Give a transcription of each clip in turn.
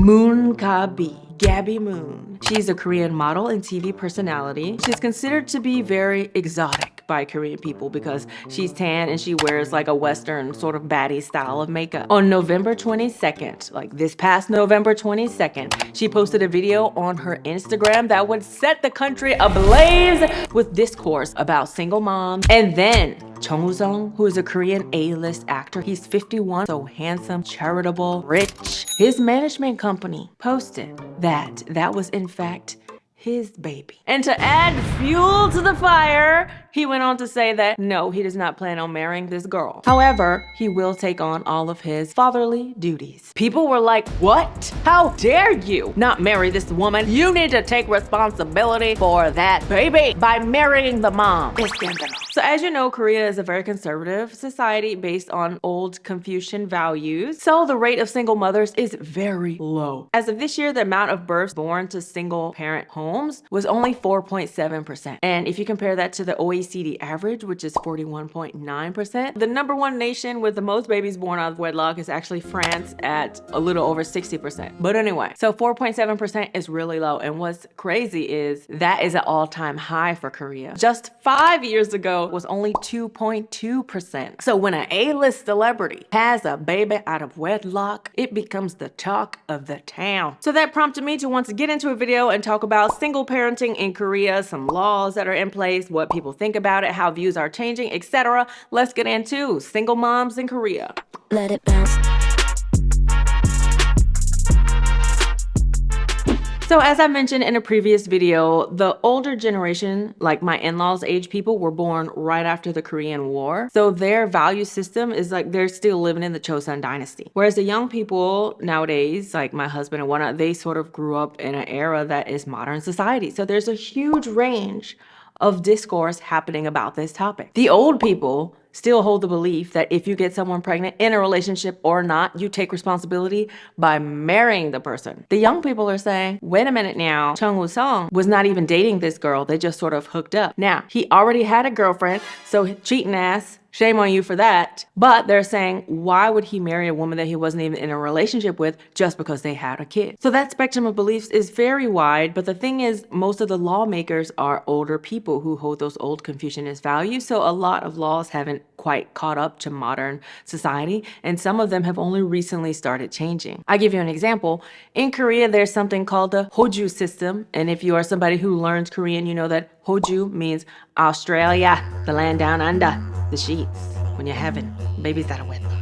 Moon Gabby Moon. She's a Korean model and TV personality. She's considered to be very exotic by Korean people because she's tan and she wears like a Western sort of baddie style of makeup. On November 22nd, like this past November 22nd, she posted a video on her Instagram that would set the country ablaze with discourse about single moms. And then Chung Woo-sung, who is a Korean A-list actor, he's 51, so handsome, charitable, rich. His management company posted that that was in fact his baby. And to add fuel to the fire, he went on to say that no, he does not plan on marrying this girl. However, he will take on all of his fatherly duties. People were like, what? How dare you not marry this woman? You need to take responsibility for that baby by marrying the mom. It's scandalous. So as you know, Korea is a very conservative society based on old Confucian values. So the rate of single mothers is very low. As of this year, the amount of births born to single parent homes was only 4.7%. And if you compare that to the OECD average, which is 41.9%, the number one nation with the most babies born out of wedlock is actually France at a little over 60%. But anyway, so 4.7% is really low. And what's crazy is that is an all-time high for Korea. Just 5 years ago was only 2.2%. So when an A-list celebrity has a baby out of wedlock, it becomes the talk of the town. So that prompted me to want to get into a video and talk about single parenting in Korea, some laws that are in place, what people think about it, how views are changing, etc. Let's get into single moms in Korea. Let it bounce. So as I mentioned in a previous video, the older generation, like my in-laws age people, were born right after the Korean War. So their value system is like they're still living in the Joseon dynasty. Whereas the young people nowadays, like my husband and whatnot, they sort of grew up in an era that is modern society. So there's a huge range of discourse happening about this topic. The old people still hold the belief that if you get someone pregnant in a relationship or not, you take responsibility by marrying the person. The young people are saying, wait a minute now, Chung Woo-sung was not even dating this girl. They just sort of hooked up. Now, he already had a girlfriend, so cheating ass, shame on you for that. But they're saying, why would he marry a woman that he wasn't even in a relationship with just because they had a kid? So that spectrum of beliefs is very wide. But the thing is, most of the lawmakers are older people who hold those old Confucianist values. So a lot of laws haven't quite caught up to modern society. And some of them have only recently started changing. I'll give you an example. In Korea, there's something called the Hoju system. And if you are somebody who learns Korean, you know that Hoju means Australia, the land down under. The sheets when you're having babies out of wedlock.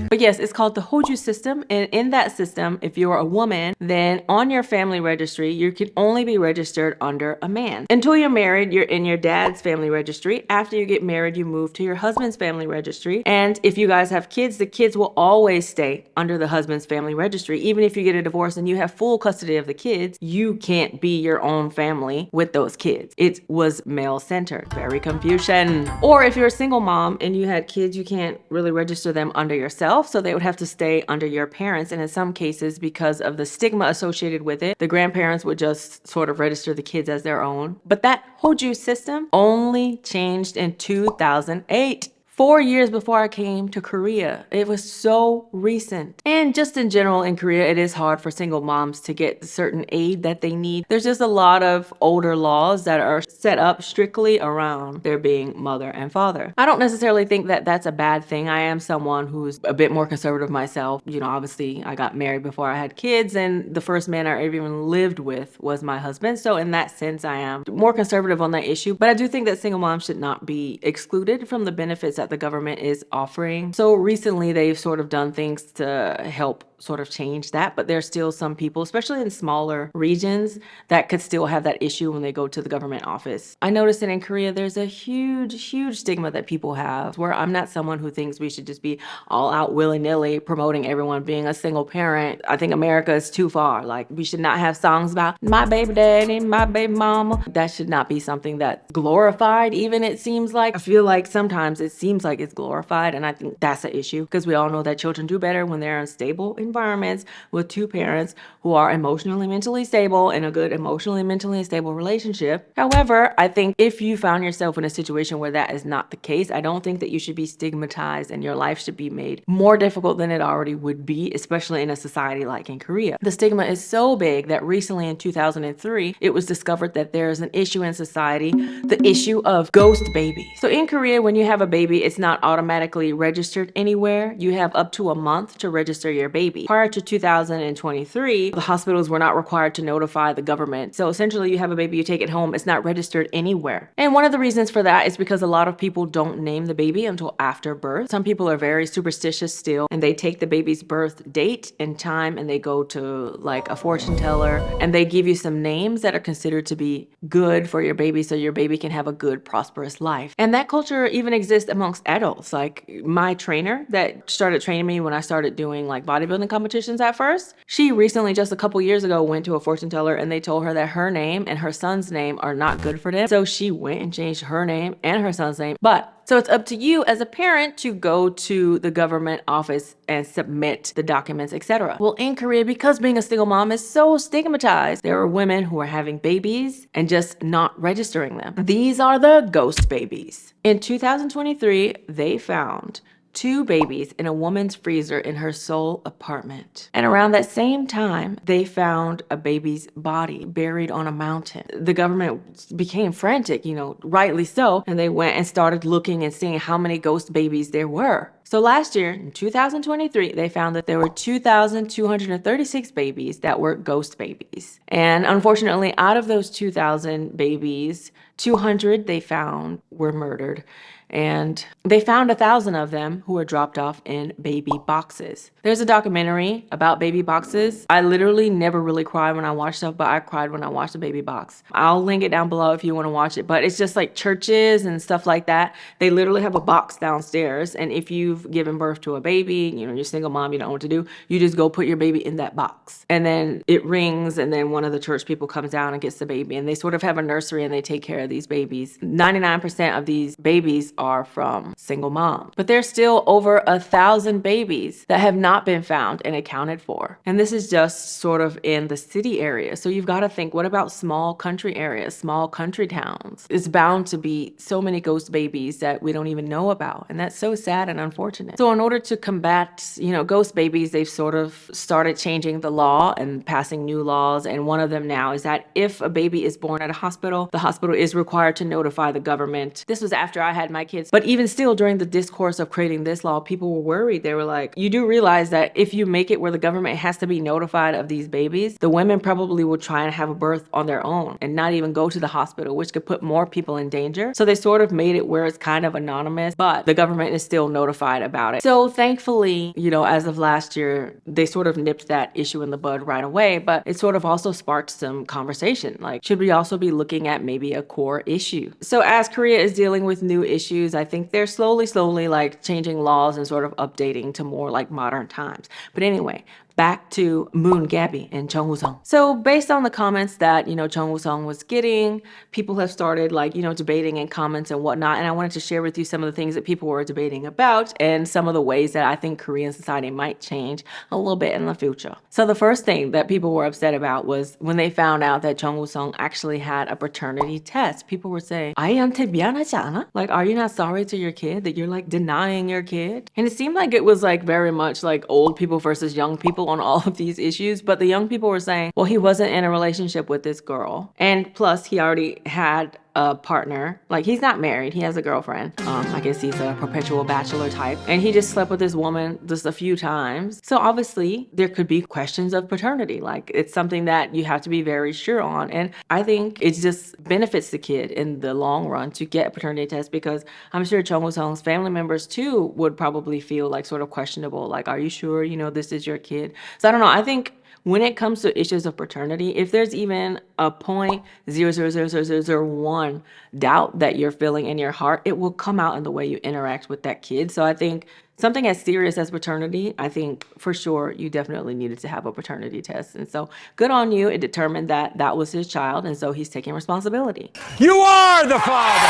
But yes, it's called the Hoju system. And in that system, if you're a woman, then on your family registry, you can only be registered under a man. Until you're married, you're in your dad's family registry. After you get married, you move to your husband's family registry. And if you guys have kids, the kids will always stay under the husband's family registry. Even if you get a divorce and you have full custody of the kids, you can't be your own family with those kids. It was male-centered, very Confucian. Or if you're a single mom and you had kids, you can't really register them under yourself. So they would have to stay under your parents. And in some cases, because of the stigma associated with it, the grandparents would just sort of register the kids as their own. But that Hoju system only changed in 2008. 4 years before I came to Korea. It was so recent. And just in general in Korea, it is hard for single moms to get certain aid that they need. There's just a lot of older laws that are set up strictly around their being mother and father. I don't necessarily think that that's a bad thing. I am someone who's a bit more conservative myself. You know, obviously I got married before I had kids, and the first man I ever even lived with was my husband. So in that sense, I am more conservative on that issue. But I do think that single moms should not be excluded from the benefits that the government is offering. So recently they've sort of done things to help sort of change that, but there's still some people, especially in smaller regions, that could still have that issue when they go to the government office. I noticed that in Korea, there's a huge stigma that people have, where I'm not someone who thinks we should just be all out willy-nilly promoting everyone being a single parent. I think America is too far. Like, we should not have songs about my baby daddy, my baby mama. That should not be something that's glorified, even it seems like. I feel like sometimes it seems like it's glorified, and I think that's an issue, because we all know that children do better when they're unstable in environments with two parents who are emotionally, mentally stable in a good emotionally, mentally stable relationship. However, I think if you found yourself in a situation where that is not the case, I don't think that you should be stigmatized and your life should be made more difficult than it already would be, especially in a society like in Korea. The stigma is so big that recently in 2003, it was discovered that there's an issue in society, the issue of ghost babies. So in Korea, when you have a baby, it's not automatically registered anywhere. You have up to a month to register your baby. Prior to 2023, the hospitals were not required to notify the government. So essentially you have a baby, you take it home, it's not registered anywhere. And one of the reasons for that is because a lot of people don't name the baby until after birth. Some people are very superstitious still, and they take the baby's birth date and time and they go to like a fortune teller and they give you some names that are considered to be good for your baby so your baby can have a good, prosperous life. And that culture even exists amongst adults. Like my trainer that started training me when I started doing like bodybuilding competitions at first, she recently, just a couple years ago, went to a fortune teller and they told her that her name and her son's name are not good for them. So she went and changed her name and her son's name. So it's up to you as a parent to go to the government office and submit the documents, etc. Well, in Korea, because being a single mom is so stigmatized, there are women who are having babies and just not registering them. These are the ghost babies. In 2023, they found 2 babies in a woman's freezer in her Seoul apartment. And around that same time, they found a baby's body buried on a mountain. The government became frantic, rightly so, and they went and started looking and seeing how many ghost babies there were. So last year, in 2023, they found that there were 2,236 babies that were ghost babies. And unfortunately, out of those 2,000 babies, 200 they found were murdered. And they found 1,000 of them who were dropped off in baby boxes. There's a documentary about baby boxes. I literally never really cry when I watch stuff, but I cried when I watched the baby box. I'll link it down below if you want to watch it, but it's just like churches and stuff like that. They literally have a box downstairs, and if you've given birth to a baby, you're a single mom, you don't know what to do, you just go put your baby in that box. And then it rings, and then one of the church people comes down and gets the baby, and they sort of have a nursery and they take care of these babies. 99% of these babies are from single moms. But there's still over 1,000 babies that have not been found and accounted for. And this is just sort of in the city area. So you've got to think, what about small country areas, small country towns? It's bound to be so many ghost babies that we don't even know about. And that's so sad and unfortunate. So in order to combat, ghost babies, they've sort of started changing the law and passing new laws. And one of them now is that if a baby is born at a hospital, the hospital is required to notify the government. This was after I had my kids. But even still, during the discourse of creating this law, people were worried. They were like, you do realize that if you make it where the government has to be notified of these babies, the women probably will try and have a birth on their own and not even go to the hospital, which could put more people in danger. So they sort of made it where it's kind of anonymous, but the government is still notified about it. So thankfully, as of last year, they sort of nipped that issue in the bud right away, but it sort of also sparked some conversation. Like, should we also be looking at maybe a core issue? So as Korea is dealing with new issues, I think they're slowly like changing laws and sort of updating to more like modern times. But anyway, back to Moon Gabby and Chung Woo-sung. So based on the comments that, Chung Woo-sung was getting, people have started debating in comments and whatnot. And I wanted to share with you some of the things that people were debating about and some of the ways that I think Korean society might change a little bit in the future. So the first thing that people were upset about was when they found out that Chung Woo-sung actually had a paternity test. People were saying, 아이한테 미안하지 않아? Like, are you not sorry to your kid that you're like denying your kid? And it seemed like it was like very much like old people versus young people on all of these issues, but the young people were saying, well, he wasn't in a relationship with this girl, and plus he already had a partner. Like, he's not married, he has a girlfriend. I guess he's a perpetual bachelor type, and he just slept with this woman just a few times. So obviously there could be questions of paternity. Like, it's something that you have to be very sure on, and I think it just benefits the kid in the long run to get a paternity test, because I'm sure Chung Woo-sung's family members too would probably feel like sort of questionable, like, are you sure this is your kid? So I don't know, I think when it comes to issues of paternity, if there's even a 0.0000001 doubt that you're feeling in your heart, it will come out in the way you interact with that kid. So I think something as serious as paternity, I think for sure you definitely needed to have a paternity test. And so good on you. It determined that that was his child, and so he's taking responsibility. You are the father!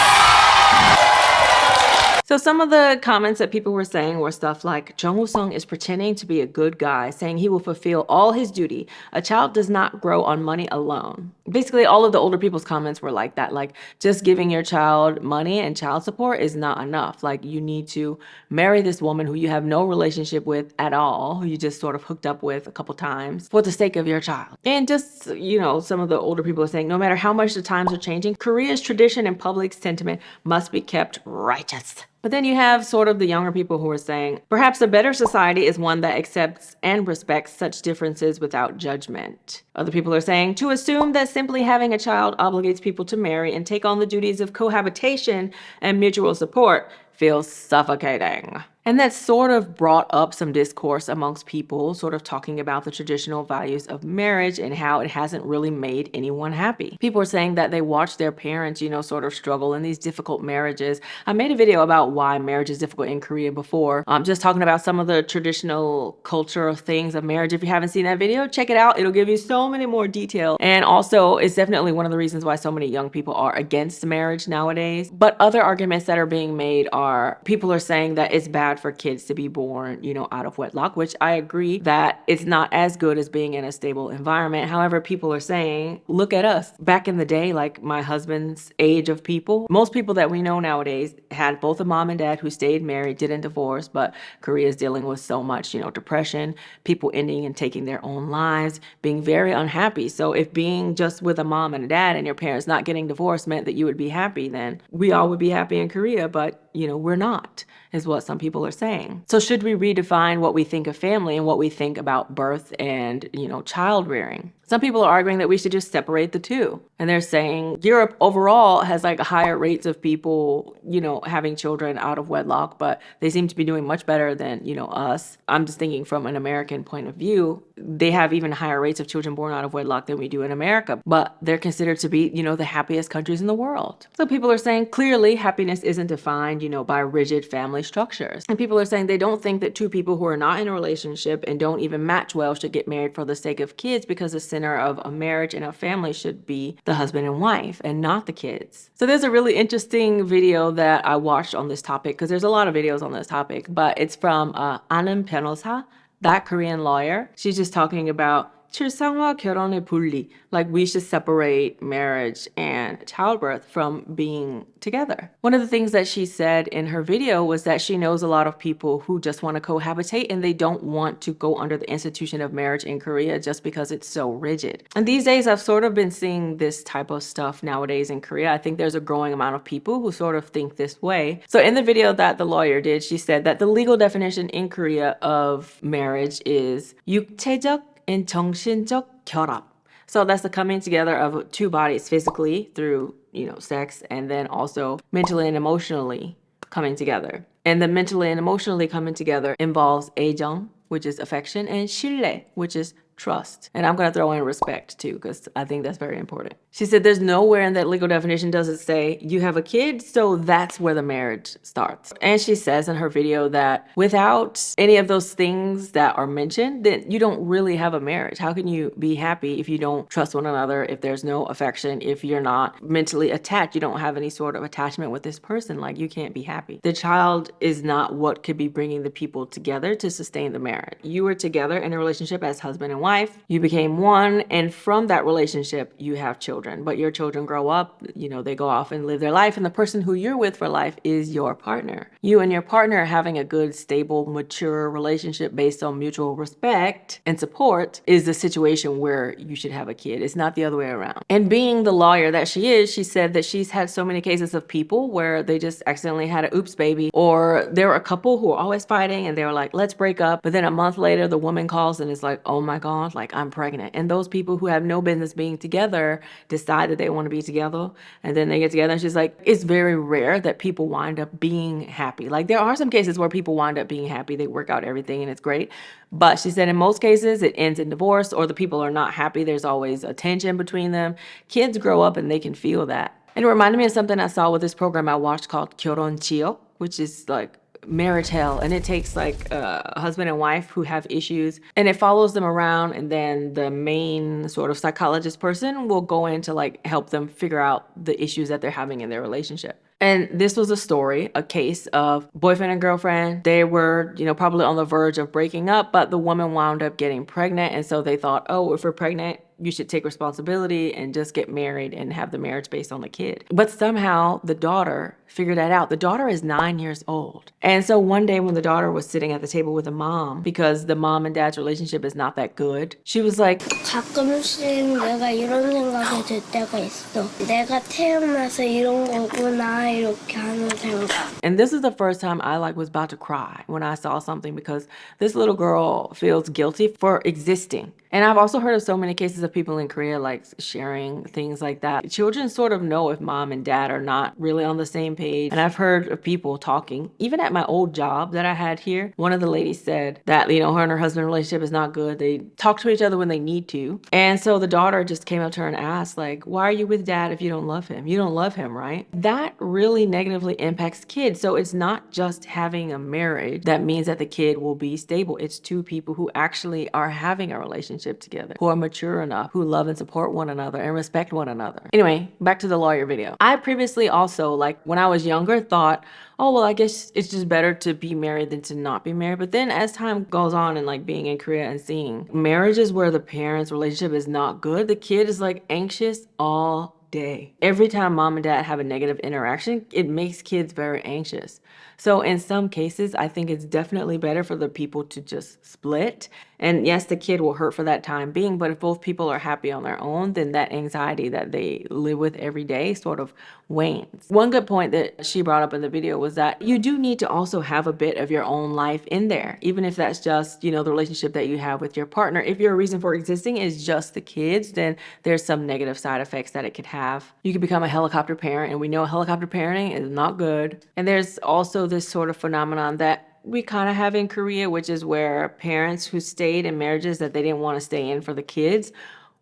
So some of the comments that people were saying were stuff like, Jung Woo-sung is pretending to be a good guy, saying he will fulfill all his duty. A child does not grow on money alone. Basically, all of the older people's comments were like that. Like, just giving your child money and child support is not enough. Like, you need to marry this woman who you have no relationship with at all, who you just sort of hooked up with a couple times for the sake of your child. And just, some of the older people are saying, no matter how much the times are changing, Korea's tradition and public sentiment must be kept righteous. But then you have sort of the younger people who are saying, perhaps a better society is one that accepts and respects such differences without judgment. Other people are saying, to assume that simply having a child obligates people to marry and take on the duties of cohabitation and mutual support feels suffocating. And that sort of brought up some discourse amongst people, sort of talking about the traditional values of marriage and how it hasn't really made anyone happy. People are saying that they watched their parents, sort of struggle in these difficult marriages. I made a video about why marriage is difficult in Korea before, just talking about some of the traditional cultural things of marriage. If you haven't seen that video, check it out. It'll give you so many more details. And also, it's definitely one of the reasons why so many young people are against marriage nowadays. But other arguments that are being made are, people are saying that it's bad for kids to be born, out of wedlock, which I agree that it's not as good as being in a stable environment. However, people are saying, look at us. Back in the day, like my husband's age of people, most people that we know nowadays had both a mom and dad who stayed married, didn't divorce, but Korea is dealing with so much, depression, people ending and taking their own lives, being very unhappy. So if being just with a mom and a dad and your parents not getting divorced meant that you would be happy, then we all would be happy in Korea, but we're not, is what some people are saying. So should we redefine what we think of family and what we think about birth and, child rearing? Some people are arguing that we should just separate the two. And they're saying Europe overall has like higher rates of people, having children out of wedlock, but they seem to be doing much better than, us. I'm just thinking from an American point of view, they have even higher rates of children born out of wedlock than we do in America, but they're considered to be, the happiest countries in the world. So people are saying clearly happiness isn't defined, by rigid family structures. And people are saying they don't think that two people who are not in a relationship and don't even match well should get married for the sake of kids, because the center of a marriage and a family should be the husband and wife and not the kids. So there's a really interesting video that I watched on this topic, because there's a lot of videos on this topic, but it's from 아는 변호사, that Korean lawyer. She's just talking about 출산과 결혼의 분리, like we should separate marriage and childbirth from being together. One of the things that she said in her video was that she knows a lot of people who just want to cohabitate and they don't want to go under the institution of marriage in Korea just because it's so rigid. And these days I've sort of been seeing this type of stuff nowadays in Korea. I think there's a growing amount of people who sort of think this way. So in the video that the lawyer did, she said that the legal definition in Korea of marriage is 육체적 and 정신적 결합. So that's the coming together of two bodies physically through, sex, and then also mentally and emotionally coming together. And the mentally and emotionally coming together involves 애정, which is affection, and 신뢰, which is trust. And I'm going to throw in respect too, because I think that's very important. She said there's nowhere in that legal definition does it say you have a kid, so that's where the marriage starts. And she says in her video that without any of those things that are mentioned, then you don't really have a marriage. How can you be happy if you don't trust one another, if there's no affection, if you're not mentally attached, you don't have any sort of attachment with this person, like you can't be happy. The child is not what could be bringing the people together to sustain the marriage. You were together in a relationship as husband and wife, you became one, and from that relationship, you have children. But your children grow up, they go off and live their life, and the person who you're with for life is your partner. You and your partner having a good, stable, mature relationship based on mutual respect and support is the situation where you should have a kid. It's not the other way around. And being the lawyer that she is, she said that she's had so many cases of people where they just accidentally had an oops baby, or there were a couple who were always fighting and they were like, let's break up. But then a month later, the woman calls and is like, oh my God, like I'm pregnant. And those people who have no business being together decide that they want to be together, and then they get together, and she's like, it's very rare that people wind up being happy. Like there are some cases where people wind up being happy, they work out everything and it's great, but she said in most cases it ends in divorce, or the people are not happy, there's always a tension between them. Kids grow up and they can feel that. And it reminded me of something I saw with this program I watched called 결혼 지옥, which is like marriage hell, and it takes like a husband and wife who have issues and it follows them around, and then the main sort of psychologist person will go in to like help them figure out the issues that they're having in their relationship. And this was a story, a case of boyfriend and girlfriend. They were, probably on the verge of breaking up, but the woman wound up getting pregnant. And so they thought, oh, if we're pregnant, you should take responsibility and just get married and have the marriage based on the kid. But somehow the daughter figured that out. The daughter is 9 years old. And so one day when the daughter was sitting at the table with the mom, because the mom and dad's relationship is not that good, she was like, 가끔씩 내가 이런 생각이 들 때가 있어. 내가 태어나서 이런 거구나 이렇게 하는 생각. And this is the first time I was about to cry when I saw something, because this little girl feels guilty for existing. And I've also heard of so many cases of people in Korea sharing things like that. Children sort of know if mom and dad are not really on the same page. And I've heard of people talking, even at my old job that I had here. One of the ladies said that, her and her husband relationship is not good. They talk to each other when they need to. And so the daughter just came up to her and asked, why are you with dad if you don't love him? You don't love him, right? That really negatively impacts kids. So it's not just having a marriage that means that the kid will be stable. It's two people who actually are having a relationship together, who are mature enough, who love and support one another and respect one another. Anyway, back to the lawyer video. I previously also, when I was younger, thought, oh, well, I guess it's just better to be married than to not be married. But then as time goes on and being in Korea and seeing marriages where the parents' relationship is not good, the kid is anxious all day. Every time mom and dad have a negative interaction, it makes kids very anxious. So in some cases, I think it's definitely better for the people to just split. And yes, the kid will hurt for that time being, but if both people are happy on their own, then that anxiety that they live with every day sort of wanes. One good point that she brought up in the video was that you do need to also have a bit of your own life in there, even if that's just, the relationship that you have with your partner. If your reason for existing is just the kids, then there's some negative side effects that it could have. You could become a helicopter parent, and we know helicopter parenting is not good. And there's also this sort of phenomenon that we kind of have in Korea, which is where parents who stayed in marriages that they didn't want to stay in for the kids,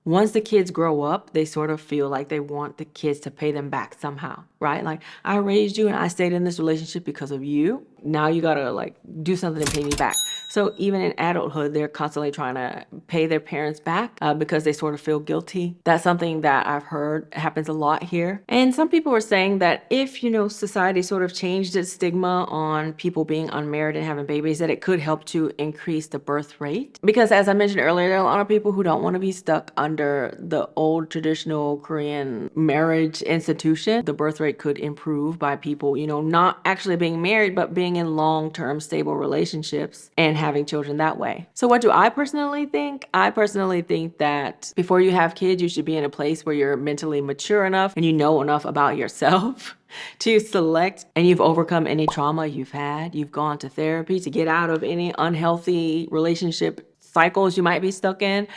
once the kids grow up, they sort of feel like they want the kids to pay them back somehow, right? I raised you and I stayed in this relationship because of you. Now you gotta do something to pay me back. So even in adulthood, they're constantly trying to pay their parents back because they sort of feel guilty. That's something that I've heard happens a lot here. And some people are saying that if, society sort of changed its stigma on people being unmarried and having babies, that it could help to increase the birth rate. Because as I mentioned earlier, there are a lot of people who don't want to be stuck under the old traditional Korean marriage institution. The birth rate could improve by people, not actually being married, but being in long-term stable relationships and having children that way. So what do I personally think? I personally think that before you have kids, you should be in a place where you're mentally mature enough and you know enough about yourself to select, and you've overcome any trauma you've had. You've gone to therapy to get out of any unhealthy relationship cycles you might be stuck in,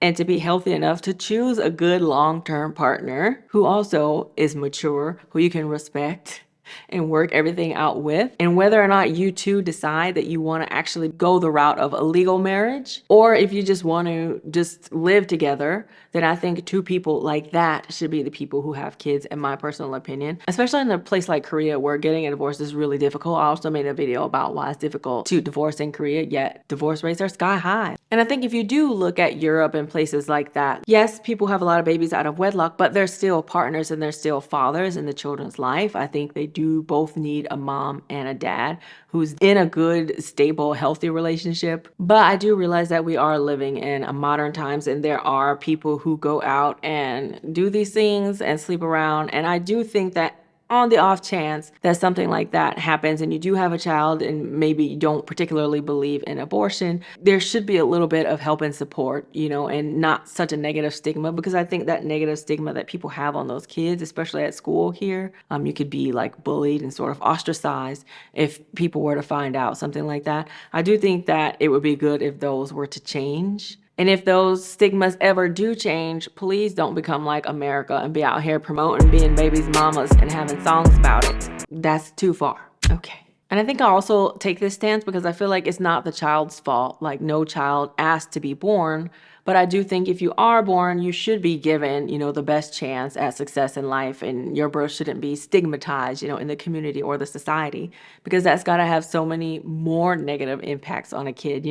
and to be healthy enough to choose a good long-term partner who also is mature, who you can respect and work everything out with. And whether or not you two decide that you want to actually go the route of a legal marriage, or if you just want to just live together, then I think two people like that should be the people who have kids, in my personal opinion. Especially in a place like Korea where getting a divorce is really difficult. I also made a video about why it's difficult to divorce in Korea, yet divorce rates are sky high. And I think if you do look at Europe and places like that, yes, people have a lot of babies out of wedlock, but they're still partners and they're still fathers in the children's life. I think they do both need a mom and a dad who's in a good, stable, healthy relationship. But I do realize that we are living in a modern times, and there are people who go out and do these things and sleep around. And I do think that on the off chance that something like that happens and you do have a child and maybe you don't particularly believe in abortion, there should be a little bit of help and support, and not such a negative stigma, because I think that negative stigma that people have on those kids, especially at school here, you could be bullied and sort of ostracized if people were to find out something like that. I do think that it would be good if those were to change. And if those stigmas ever do change, please don't become like America and be out here promoting being babies' mamas and having songs about it. That's too far. Okay. And I think I also take this stance because I feel like it's not the child's fault. No child asked to be born. But I do think if you are born, you should be given, the best chance at success in life. And your birth shouldn't be stigmatized, in the community or the society, because that's got to have so many more negative impacts on a kid,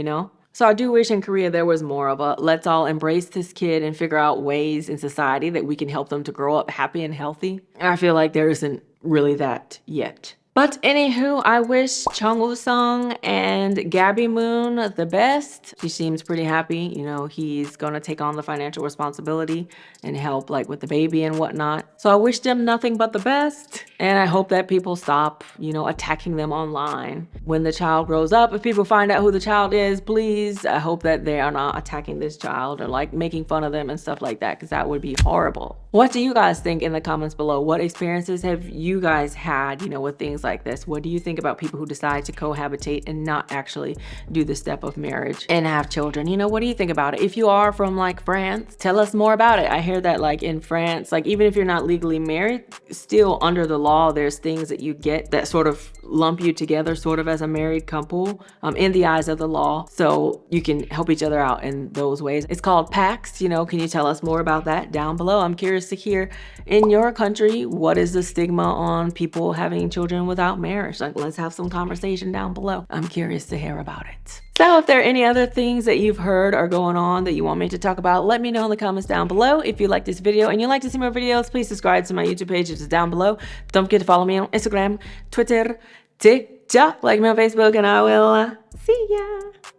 So I do wish in Korea there was more of a let's all embrace this kid and figure out ways in society that we can help them to grow up happy and healthy. And I feel like there isn't really that yet. But anywho, I wish Chung Woo-sung and Gabby Moon the best. She seems pretty happy. You know, he's gonna take on the financial responsibility and help like with the baby and whatnot. So I wish them nothing but the best. And I hope that people stop, you know, attacking them online. When the child grows up, if people find out who the child is, please, I hope that they are not attacking this child or like making fun of them and stuff like that, because that would be horrible. What do you guys think in the comments below? What experiences have you guys had, you know, with things like this? What do you think about people who decide to cohabitate and not actually do the step of marriage and have children? You know, what do you think about it? If you are from like France, tell us more about it. I hear that like in France, like even if you're not legally married, still under the law, there's things that you get that sort of lump you together sort of as a married couple in the eyes of the law. So you can help each other out in those ways. It's called PACS. You know, can you tell us more about that down below? I'm curious to hear in your country, what is the stigma on people having children without marriage? Like, let's have some conversation down below. I'm curious to hear about it. So if there are any other things that you've heard are going on that you want me to talk about, let me know in the comments down below. If you like this video and you'd like to see more videos, please subscribe to my YouTube page, which is down below. Don't forget to follow me on Instagram, Twitter, TikTok, like me on Facebook, and I will see ya.